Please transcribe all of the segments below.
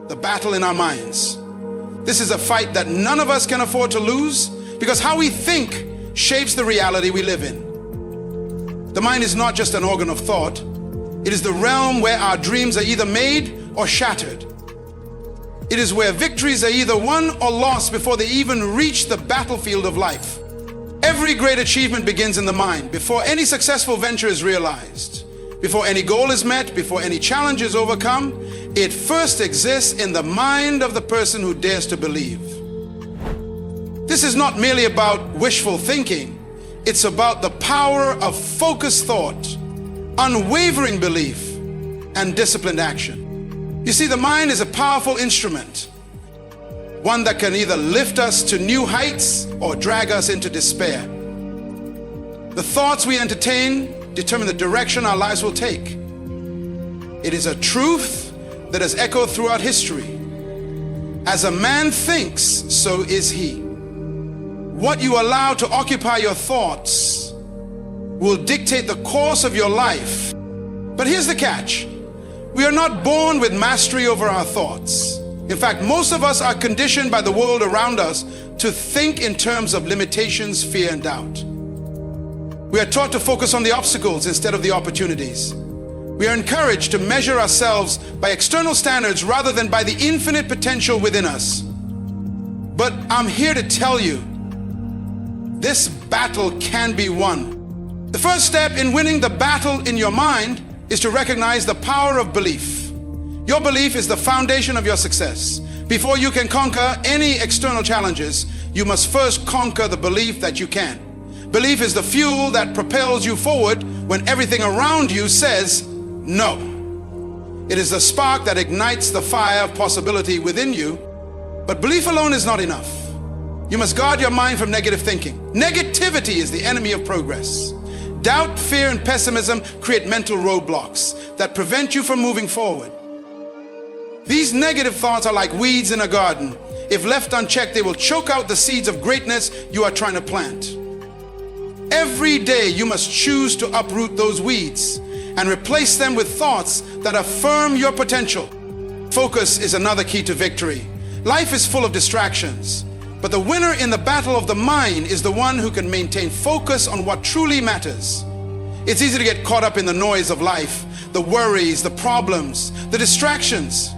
the battle in our minds. This is a fight that none of us can afford to lose, because how we think shapes the reality we live in. The mind is not just an organ of thought. It is the realm where our dreams are either made or shattered. It is where victories are either won or lost before they even reach the battlefield of life. Every great achievement begins in the mind. Before any successful venture is realized, before any goal is met, before any challenge is overcome, it first exists in the mind of the person who dares to believe. This is not merely about wishful thinking. It's about the power of focused thought, unwavering belief, and disciplined action. You see, the mind is a powerful instrument, one that can either lift us to new heights or drag us into despair. The thoughts we entertain determine the direction our lives will take. It is a truth that has echoed throughout history. As a man thinks, so is he. What you allow to occupy your thoughts will dictate the course of your life. But here's the catch. We are not born with mastery over our thoughts. In fact, most of us are conditioned by the world around us to think in terms of limitations, fear, and doubt. We are taught to focus on the obstacles instead of the opportunities. We are encouraged to measure ourselves by external standards rather than by the infinite potential within us. But I'm here to tell you, this battle can be won. The first step in winning the battle in your mind is to recognize the power of belief. Your belief is the foundation of your success. Before you can conquer any external challenges, you must first conquer the belief that you can. Belief is the fuel that propels you forward when everything around you says no. It is the spark that ignites the fire of possibility within you. But belief alone is not enough. You must guard your mind from negative thinking. Negativity is the enemy of progress. Doubt, fear, and pessimism create mental roadblocks that prevent you from moving forward. These negative thoughts are like weeds in a garden. If left unchecked, they will choke out the seeds of greatness you are trying to plant. Every day you must choose to uproot those weeds and replace them with thoughts that affirm your potential. Focus is another key to victory. Life is full of distractions, but the winner in the battle of the mind is the one who can maintain focus on what truly matters. It's easy to get caught up in the noise of life, the worries, the problems, the distractions.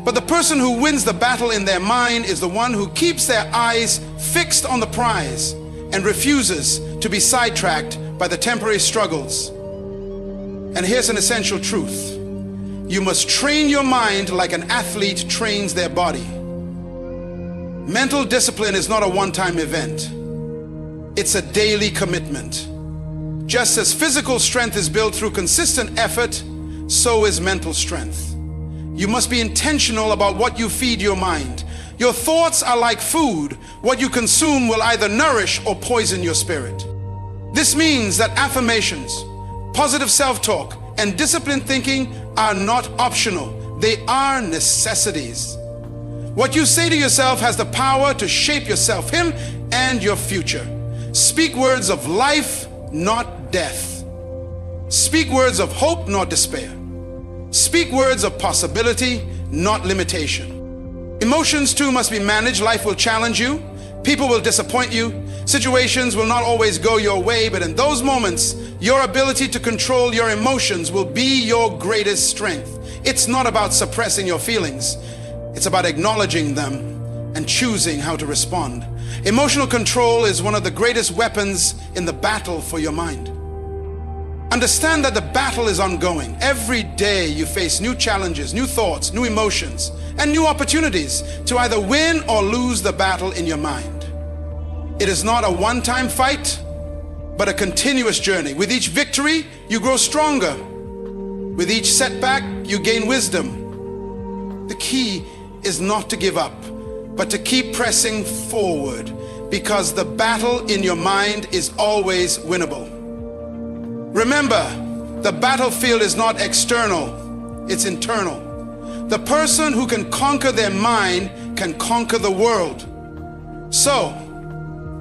But the person who wins the battle in their mind is the one who keeps their eyes fixed on the prize and refuses to be sidetracked by the temporary struggles. And here's an essential truth. You must train your mind like an athlete trains their body. Mental discipline is not a one-time event. It's a daily commitment. Just as physical strength is built through consistent effort, so is mental strength. You must be intentional about what you feed your mind. Your thoughts are like food. What you consume will either nourish or poison your spirit. This means that affirmations, positive self-talk, and disciplined thinking are not optional. They are necessities. What you say to yourself has the power to shape your self-him and your future. Speak words of life, not death. Speak words of hope, not despair. Speak words of possibility, not limitation. Emotions too must be managed. Life will challenge you. People will disappoint you. Situations will not always go your way, but in those moments, your ability to control your emotions will be your greatest strength. It's not about suppressing your feelings. It's about acknowledging them and choosing how to respond. Emotional control is one of the greatest weapons in the battle for your mind. Understand that the battle is ongoing. Every day you face new challenges, new thoughts, new emotions, and new opportunities to either win or lose the battle in your mind. It is not a one-time fight, but a continuous journey. With each victory, you grow stronger. With each setback, you gain wisdom. The key is not to give up, but to keep pressing forward, because the battle in your mind is always winnable. Remember, the battlefield is not external, it's internal. The person who can conquer their mind can conquer the world. So,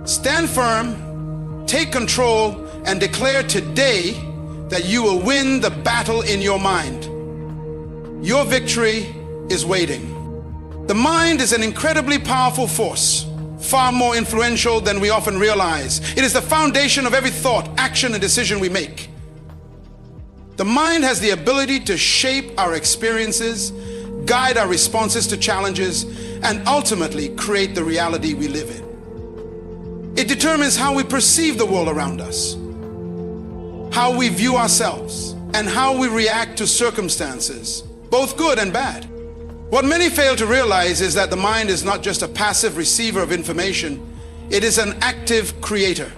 stand firm, take control, and declare today that you will win the battle in your mind. Your victory is waiting. The mind is an incredibly powerful force, far more influential than we often realize. It is the foundation of every thought, action, and decision we make. The mind has the ability to shape our experiences, guide our responses to challenges, and ultimately create the reality we live in. It determines how we perceive the world around us, how we view ourselves, and how we react to circumstances, both good and bad. What many fail to realize is that the mind is not just a passive receiver of information, it is an active creator.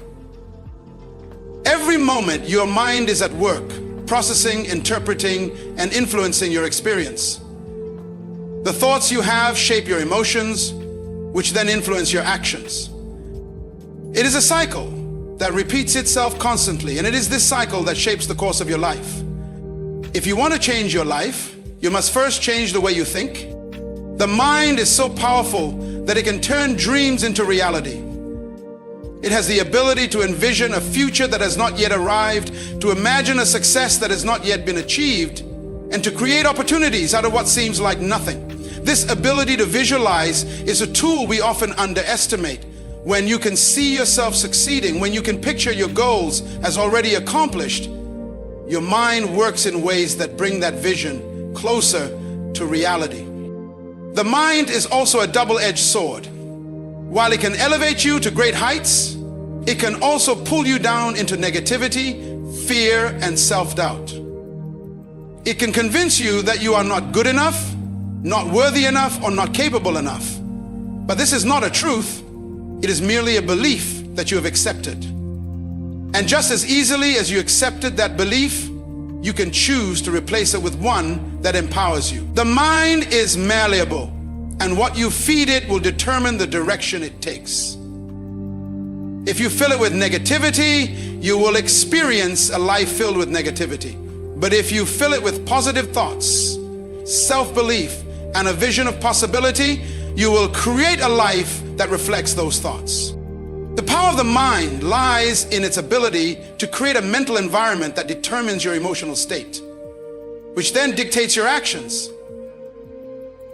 Every moment your mind is at work, processing, interpreting, and influencing your experience. The thoughts you have shape your emotions, which then influence your actions. It is a cycle that repeats itself constantly, and it is this cycle that shapes the course of your life. If you want to change your life, you must first change the way you think. The mind is so powerful that it can turn dreams into reality. It has the ability to envision a future that has not yet arrived, to imagine a success that has not yet been achieved, and to create opportunities out of what seems like nothing. This ability to visualize is a tool we often underestimate. When you can see yourself succeeding, when you can picture your goals as already accomplished, your mind works in ways that bring that vision closer to reality. The mind is also a double-edged sword. While it can elevate you to great heights, it can also pull you down into negativity, fear, and self-doubt. It can convince you that you are not good enough, not worthy enough, or not capable enough. But this is not a truth. It is merely a belief that you have accepted. And just as easily as you accepted that belief, you can choose to replace it with one that empowers you. The mind is malleable, and what you feed it will determine the direction it takes. If you fill it with negativity, you will experience a life filled with negativity. But if you fill it with positive thoughts, self-belief, and a vision of possibility, you will create a life that reflects those thoughts. The power of the mind lies in its ability to create a mental environment that determines your emotional state, which then dictates your actions.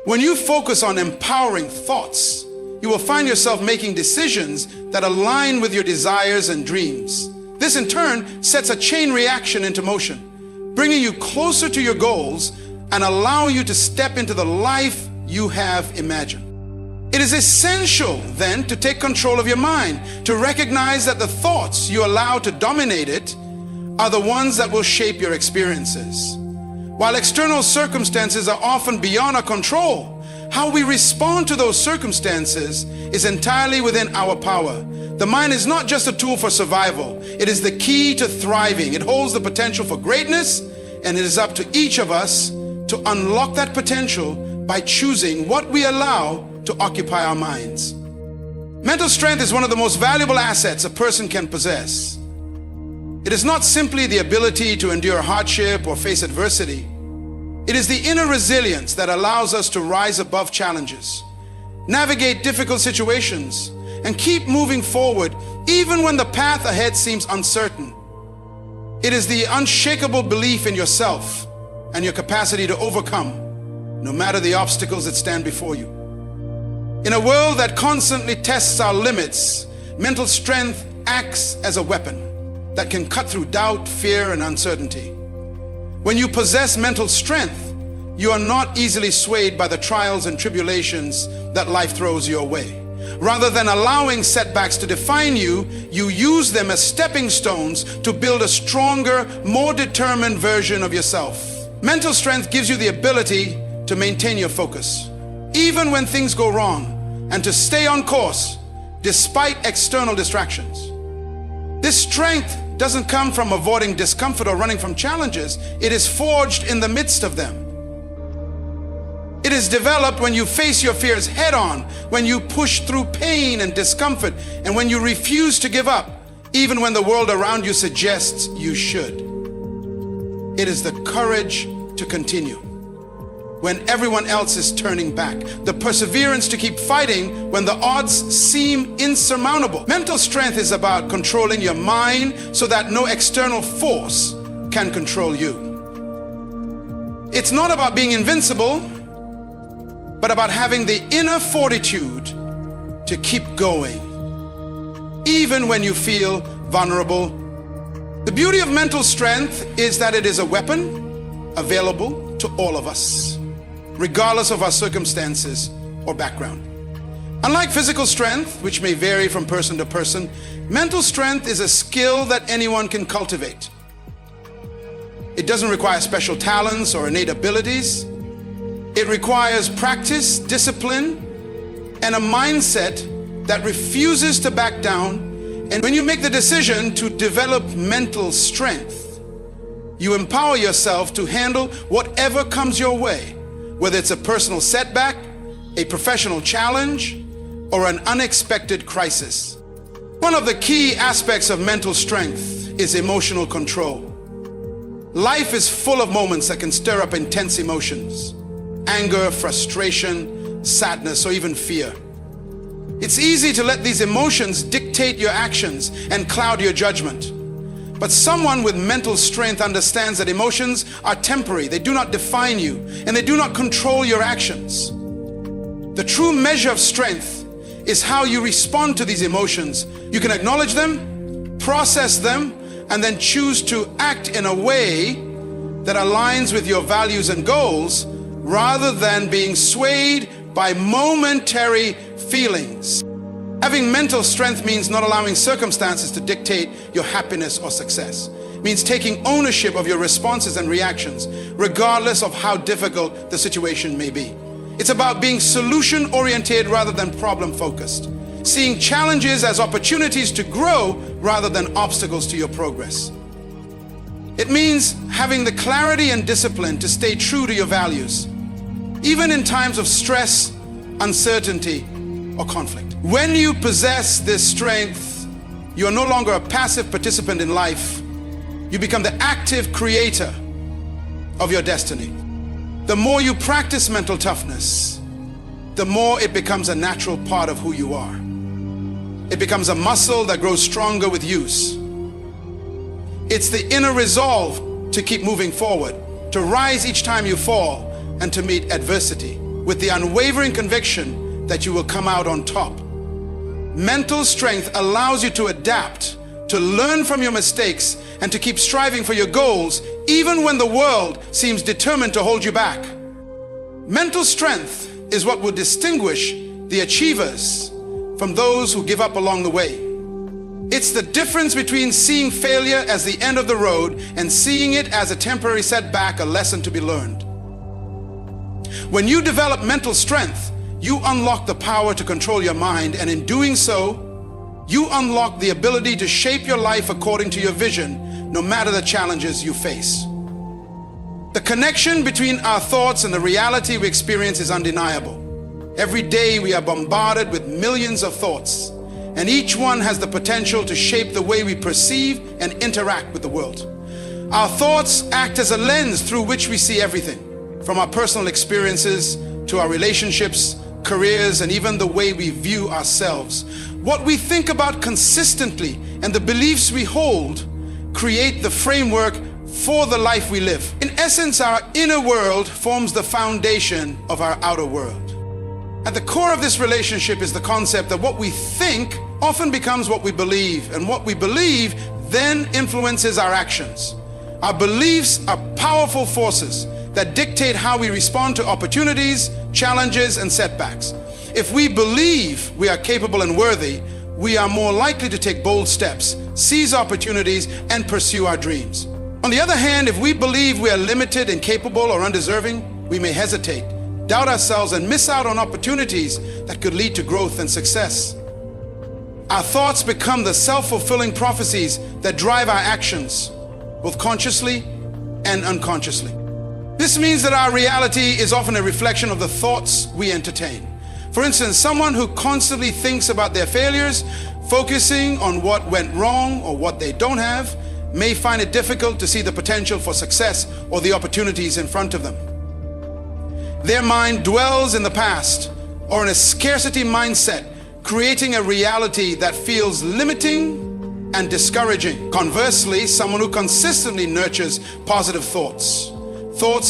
When you focus on empowering thoughts, you will find yourself making decisions that align with your desires and dreams. This in turn sets a chain reaction into motion, bringing you closer to your goals and allowing you to step into the life you have imagined. It is essential then to take control of your mind, to recognize that the thoughts you allow to dominate it are the ones that will shape your experiences. While external circumstances are often beyond our control, how we respond to those circumstances is entirely within our power. The mind is not just a tool for survival, it is the key to thriving. It holds the potential for greatness, and it is up to each of us to unlock that potential by choosing what we allow to occupy our minds. Mental strength is one of the most valuable assets a person can possess. It is not simply the ability to endure hardship or face adversity. It is the inner resilience that allows us to rise above challenges, navigate difficult situations, and keep moving forward even when the path ahead seems uncertain. It is the unshakable belief in yourself and your capacity to overcome, no matter the obstacles that stand before you. In a world that constantly tests our limits, mental strength acts as a weapon that can cut through doubt, fear, and uncertainty. When you possess mental strength, you are not easily swayed by the trials and tribulations that life throws your way. Rather than allowing setbacks to define you, you use them as stepping stones to build a stronger, more determined version of yourself. Mental strength gives you the ability to maintain your focus, even when things go wrong, and to stay on course despite external distractions. This strength doesn't come from avoiding discomfort or running from challenges. It is forged in the midst of them. It is developed when you face your fears head on, when you push through pain and discomfort, and when you refuse to give up, even when the world around you suggests you should. It is the courage to continue when everyone else is turning back, the perseverance to keep fighting when the odds seem insurmountable. Mental strength is about controlling your mind so that no external force can control you. It's not about being invincible. but about having the inner fortitude to keep going, even when you feel vulnerable. The beauty of mental strength is that it is a weapon available to all of us, regardless of our circumstances or background. Unlike physical strength, which may vary from person to person, mental strength is a skill that anyone can cultivate. It doesn't require special talents or innate abilities. It requires practice, discipline, and a mindset that refuses to back down. And when you make the decision to develop mental strength, you empower yourself to handle whatever comes your way, whether it's a personal setback, a professional challenge, or an unexpected crisis. One of the key aspects of mental strength is emotional control. Life is full of moments that can stir up intense emotions: anger, frustration, sadness, or even fear. It's easy to let these emotions dictate your actions and cloud your judgment. But someone with mental strength understands that emotions are temporary, they do not define you, and they do not control your actions. The true measure of strength is how you respond to these emotions. You can acknowledge them, process them, and then choose to act in a way that aligns with your values and goals, rather than being swayed by momentary feelings. Having mental strength means not allowing circumstances to dictate your happiness or success. It means taking ownership of your responses and reactions, regardless of how difficult the situation may be. It's about being solution-oriented rather than problem-focused, seeing challenges as opportunities to grow rather than obstacles to your progress. It means having the clarity and discipline to stay true to your values, even in times of stress, uncertainty, or conflict. When you possess this strength, you are no longer a passive participant in life. You become the active creator of your destiny. The more you practice mental toughness, the more it becomes a natural part of who you are. It becomes a muscle that grows stronger with use. It's the inner resolve to keep moving forward, to rise each time you fall, and to meet adversity with the unwavering conviction that you will come out on top. Mental strength allows you to adapt, to learn from your mistakes, and to keep striving for your goals, even when the world seems determined to hold you back. Mental strength is what will distinguish the achievers from those who give up along the way. It's the difference between seeing failure as the end of the road and seeing it as a temporary setback, a lesson to be learned. When you develop mental strength, you unlock the power to control your mind, and in doing so, you unlock the ability to shape your life according to your vision, no matter the challenges you face. The connection between our thoughts and the reality we experience is undeniable. Every day we are bombarded with millions of thoughts, and each one has the potential to shape the way we perceive and interact with the world. Our thoughts act as a lens through which we see everything, from our personal experiences to our relationships, careers, and even the way we view ourselves. What we think about consistently and the beliefs we hold create the framework for the life we live. In essence, our inner world forms the foundation of our outer world. At the core of this relationship is the concept that what we think often becomes what we believe, and what we believe then influences our actions. Our beliefs are powerful forces that dictate how we respond to opportunities, challenges, and setbacks. If we believe we are capable and worthy, we are more likely to take bold steps, seize opportunities, and pursue our dreams. On the other hand, if we believe we are limited, incapable, or undeserving, we may hesitate, doubt ourselves, and miss out on opportunities that could lead to growth and success. Our thoughts become the self-fulfilling prophecies that drive our actions, both consciously and unconsciously. This means that our reality is often a reflection of the thoughts we entertain. For instance, someone who constantly thinks about their failures, focusing on what went wrong or what they don't have, may find it difficult to see the potential for success or the opportunities in front of them. Their mind dwells in the past or in a scarcity mindset, creating a reality that feels limiting and discouraging. Conversely, someone who consistently nurtures positive thoughts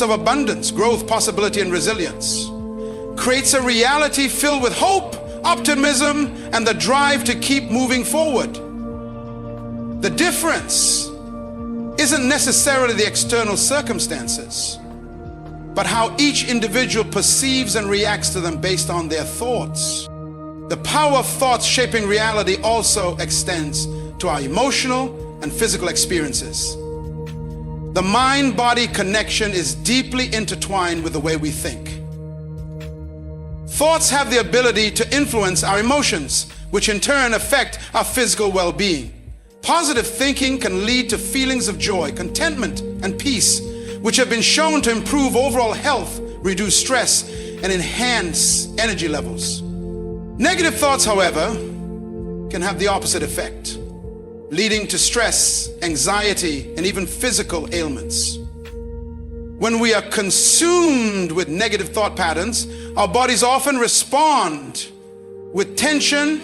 of abundance, growth, possibility, and resilience, creates a reality filled with hope, optimism, and the drive to keep moving forward. The difference isn't necessarily the external circumstances, but how each individual perceives and reacts to them based on their thoughts. The power of thoughts shaping reality also extends to our emotional and physical experiences. The mind-body connection is deeply intertwined with the way we think. Thoughts have the ability to influence our emotions, which in turn affect our physical well-being. Positive thinking can lead to feelings of joy, contentment, and peace, which have been shown to improve overall health, reduce stress, and enhance energy levels. Negative thoughts, however, can have the opposite effect, leading to stress, anxiety, and even physical ailments. When we are consumed with negative thought patterns, our bodies often respond with tension,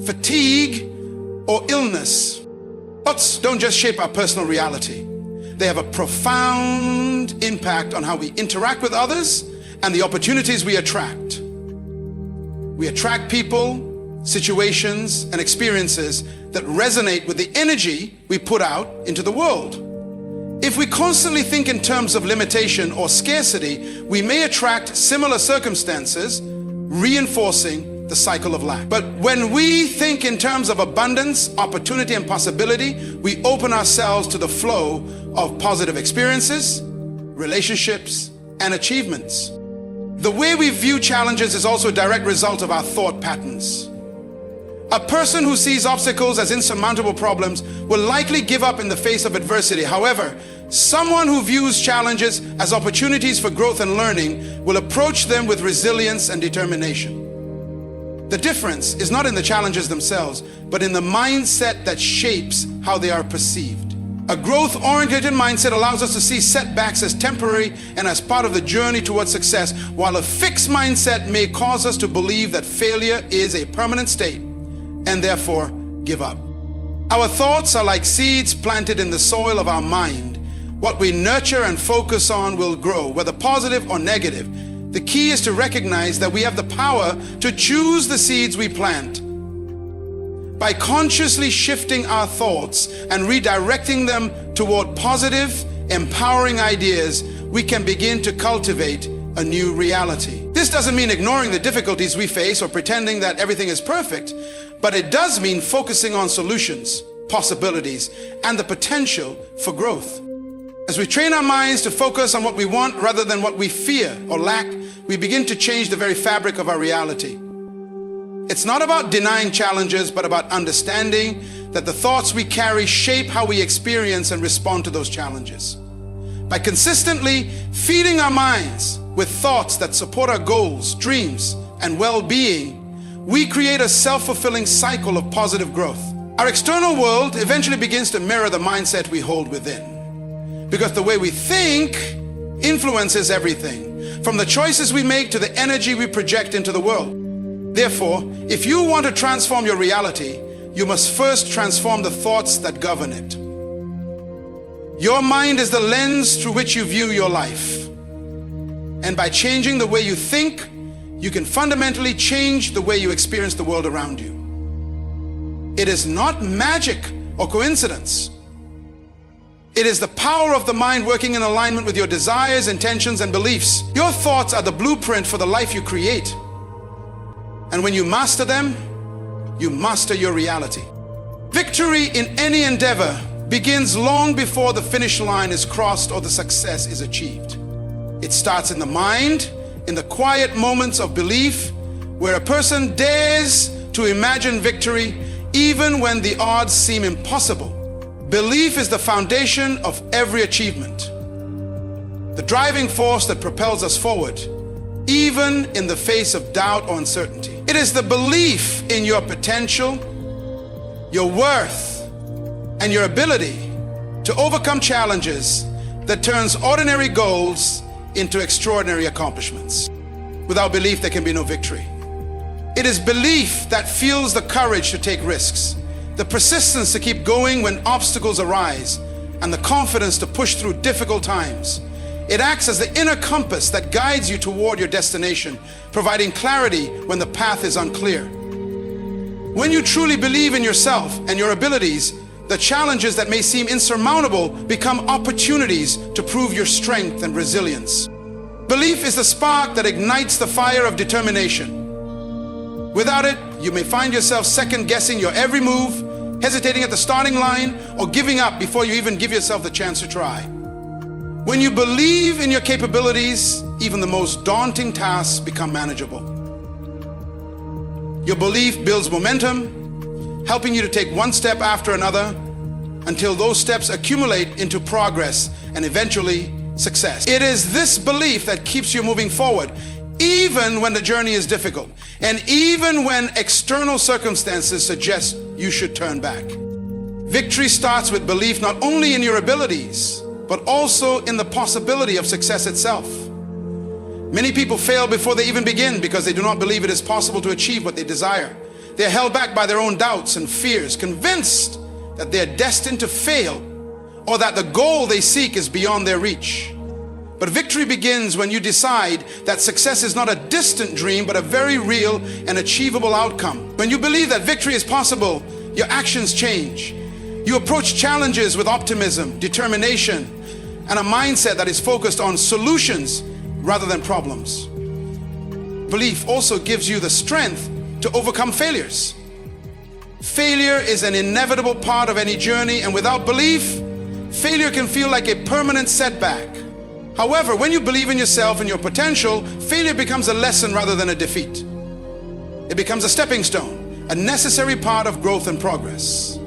fatigue, or illness. Thoughts don't just shape our personal reality. They have a profound impact on how we interact with others and the opportunities we attract. We attract people, situations, and experiences that resonate with the energy we put out into the world. If we constantly think in terms of limitation or scarcity, we may attract similar circumstances, reinforcing the cycle of lack. But when we think in terms of abundance, opportunity, and possibility, we open ourselves to the flow of positive experiences, relationships, and achievements. The way we view challenges is also a direct result of our thought patterns. A person who sees obstacles as insurmountable problems will likely give up in the face of adversity. However, someone who views challenges as opportunities for growth and learning will approach them with resilience and determination. The difference is not in the challenges themselves, but in the mindset that shapes how they are perceived. A growth-oriented mindset allows us to see setbacks as temporary and as part of the journey towards success, while a fixed mindset may cause us to believe that failure is a permanent state and therefore give up. Our thoughts are like seeds planted in the soil of our mind. What we nurture and focus on will grow, whether positive or negative. The key is to recognize that we have the power to choose the seeds we plant. By consciously shifting our thoughts and redirecting them toward positive, empowering ideas, we can begin to cultivate a new reality. This doesn't mean ignoring the difficulties we face or pretending that everything is perfect, but it does mean focusing on solutions, possibilities, and the potential for growth. As we train our minds to focus on what we want rather than what we fear or lack, we begin to change the very fabric of our reality. It's not about denying challenges, but about understanding that the thoughts we carry shape how we experience and respond to those challenges. By consistently feeding our minds with thoughts that support our goals, dreams, and well-being, we create a self-fulfilling cycle of positive growth. Our external world eventually begins to mirror the mindset we hold within, because the way we think influences everything, from the choices we make to the energy we project into the world. Therefore, if you want to transform your reality, you must first transform the thoughts that govern it. Your mind is the lens through which you view your life. And by changing the way you think, you can fundamentally change the way you experience the world around you. It is not magic or coincidence. It is the power of the mind working in alignment with your desires, intentions, and beliefs. Your thoughts are the blueprint for the life you create. And when you master them, you master your reality. Victory in any endeavor begins long before the finish line is crossed or the success is achieved. It starts in the mind, in the quiet moments of belief, where a person dares to imagine victory even when the odds seem impossible. Belief is the foundation of every achievement, the driving force that propels us forward, even in the face of doubt or uncertainty. It is the belief in your potential, your worth, and your ability to overcome challenges that turns ordinary goals into extraordinary accomplishments. Without belief, there can be no victory. It is belief that fuels the courage to take risks, the persistence to keep going when obstacles arise, and the confidence to push through difficult times. It acts as the inner compass that guides you toward your destination, providing clarity when the path is unclear. When you truly believe in yourself and your abilities, the challenges that may seem insurmountable become opportunities to prove your strength and resilience. Belief is the spark that ignites the fire of determination. Without it, you may find yourself second-guessing your every move, hesitating at the starting line, or giving up before you even give yourself the chance to try. When you believe in your capabilities, even the most daunting tasks become manageable. Your belief builds momentum, helping you to take one step after another until those steps accumulate into progress and eventually success. It is this belief that keeps you moving forward, even when the journey is difficult, and even when external circumstances suggest you should turn back. Victory starts with belief not only in your abilities, but also in the possibility of success itself. Many people fail before they even begin because they do not believe it is possible to achieve what they desire. They are held back by their own doubts and fears, convinced that they are destined to fail or that the goal they seek is beyond their reach. But victory begins when you decide that success is not a distant dream, but a very real and achievable outcome. When you believe that victory is possible, your actions change. You approach challenges with optimism, determination, and a mindset that is focused on solutions rather than problems. Belief also gives you the strength to overcome failures. Failure is an inevitable part of any journey, and without belief, failure can feel like a permanent setback. However, when you believe in yourself and your potential, failure becomes a lesson rather than a defeat. It becomes a stepping stone, a necessary part of growth and progress.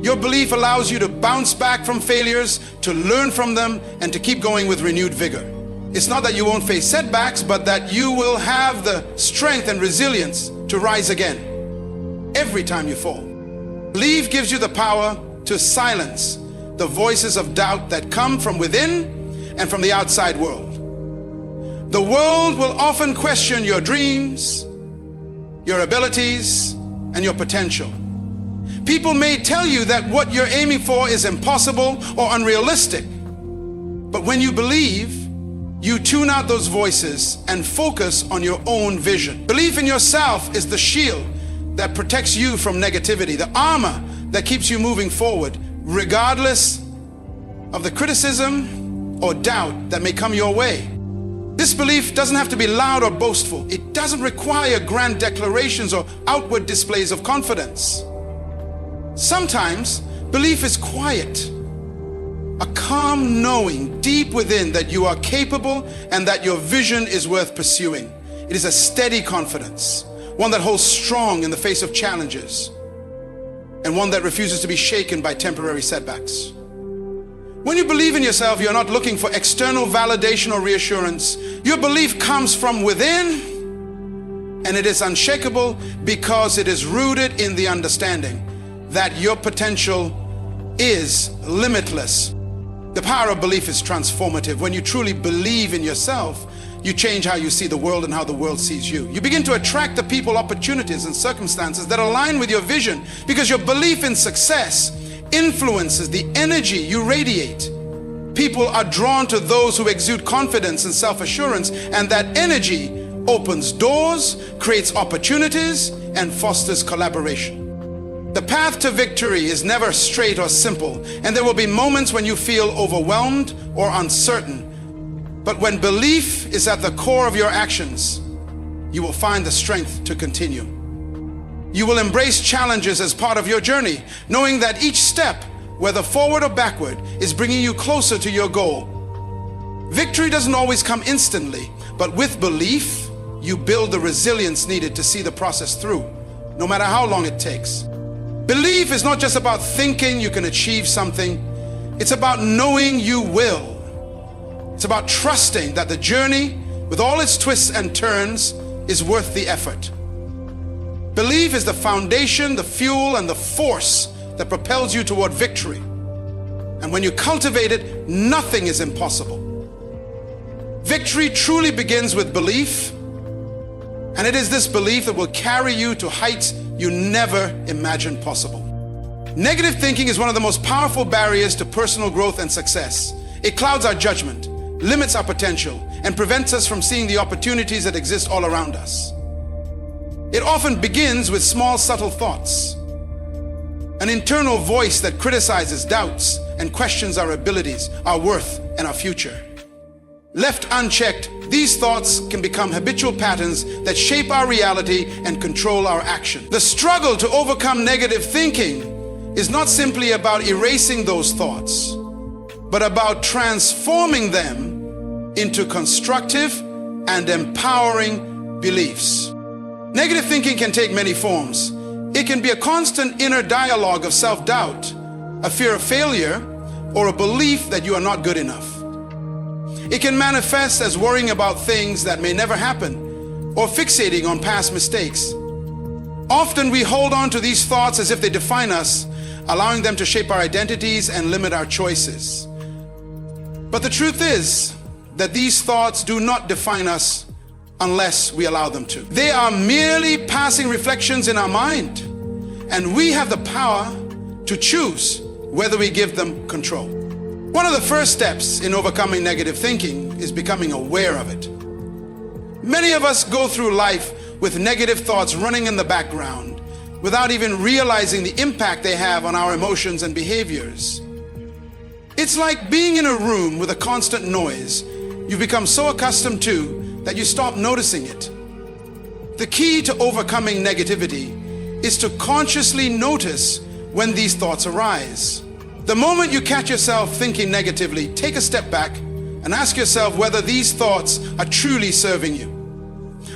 Your belief allows you to bounce back from failures, to learn from them, and to keep going with renewed vigor. It's not that you won't face setbacks, but that you will have the strength and resilience to rise again every time you fall. Belief gives you the power to silence the voices of doubt that come from within and from the outside world. The world will often question your dreams, your abilities, and your potential. People may tell you that what you're aiming for is impossible or unrealistic. But when you believe, you tune out those voices and focus on your own vision. Belief in yourself is the shield that protects you from negativity, the armor that keeps you moving forward, regardless of the criticism or doubt that may come your way. This belief doesn't have to be loud or boastful. It doesn't require grand declarations or outward displays of confidence. Sometimes belief is quiet, a calm knowing deep within that you are capable and that your vision is worth pursuing. It is a steady confidence, one that holds strong in the face of challenges, and one that refuses to be shaken by temporary setbacks. When you believe in yourself, you're not looking for external validation or reassurance. Your belief comes from within, and it is unshakable because it is rooted in the understanding that your potential is limitless. The power of belief is transformative. When you truly believe in yourself, you change how you see the world and how the world sees you. You begin to attract the people, opportunities, and circumstances that align with your vision because your belief in success influences the energy you radiate. People are drawn to those who exude confidence and self-assurance, and that energy opens doors, creates opportunities, and fosters collaboration. The path to victory is never straight or simple, and there will be moments when you feel overwhelmed or uncertain. But when belief is at the core of your actions, you will find the strength to continue. You will embrace challenges as part of your journey, knowing that each step, whether forward or backward, is bringing you closer to your goal. Victory doesn't always come instantly, but with belief, you build the resilience needed to see the process through, no matter how long it takes. Belief is not just about thinking you can achieve something. It's about knowing you will. It's about trusting that the journey, with all its twists and turns, is worth the effort. Belief is the foundation, the fuel, and the force that propels you toward victory. And when you cultivate it, nothing is impossible. Victory truly begins with belief, and it is this belief that will carry you to heights you never imagined possible. Negative thinking is one of the most powerful barriers to personal growth and success. It clouds our judgment, limits our potential and prevents us from seeing the opportunities that exist all around us. It often begins with small, subtle thoughts. An internal voice that criticizes, doubts, and questions our abilities, our worth, and our future. Left unchecked, these thoughts can become habitual patterns that shape our reality and control our action. The struggle to overcome negative thinking is not simply about erasing those thoughts, but about transforming them into constructive and empowering beliefs. Negative thinking can take many forms. It can be a constant inner dialogue of self-doubt, a fear of failure, or a belief that you are not good enough. It can manifest as worrying about things that may never happen or fixating on past mistakes. Often we hold on to these thoughts as if they define us, allowing them to shape our identities and limit our choices. But the truth is that these thoughts do not define us unless we allow them to. They are merely passing reflections in our mind, and we have the power to choose whether we give them control. One of the first steps in overcoming negative thinking is becoming aware of it. Many of us go through life with negative thoughts running in the background without even realizing the impact they have on our emotions and behaviors. It's like being in a room with a constant noise you've become so accustomed to that you stop noticing it. The key to overcoming negativity is to consciously notice when these thoughts arise. The moment you catch yourself thinking negatively, take a step back and ask yourself whether these thoughts are truly serving you.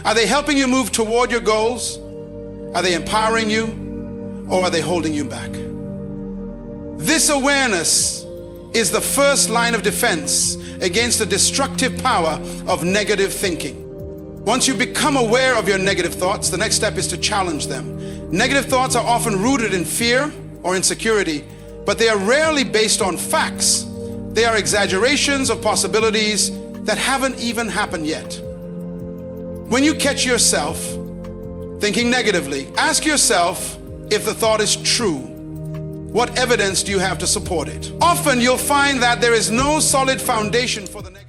Are they helping you move toward your goals? Are they empowering you? Or are they holding you back? This awareness is the first line of defense against the destructive power of negative thinking. Once you become aware of your negative thoughts, the next step is to challenge them. Negative thoughts are often rooted in fear or insecurity, but they are rarely based on facts. They are exaggerations of possibilities that haven't even happened yet. When you catch yourself thinking negatively, ask yourself if the thought is true. What evidence do you have to support it? Often you'll find that there is no solid foundation for the negative.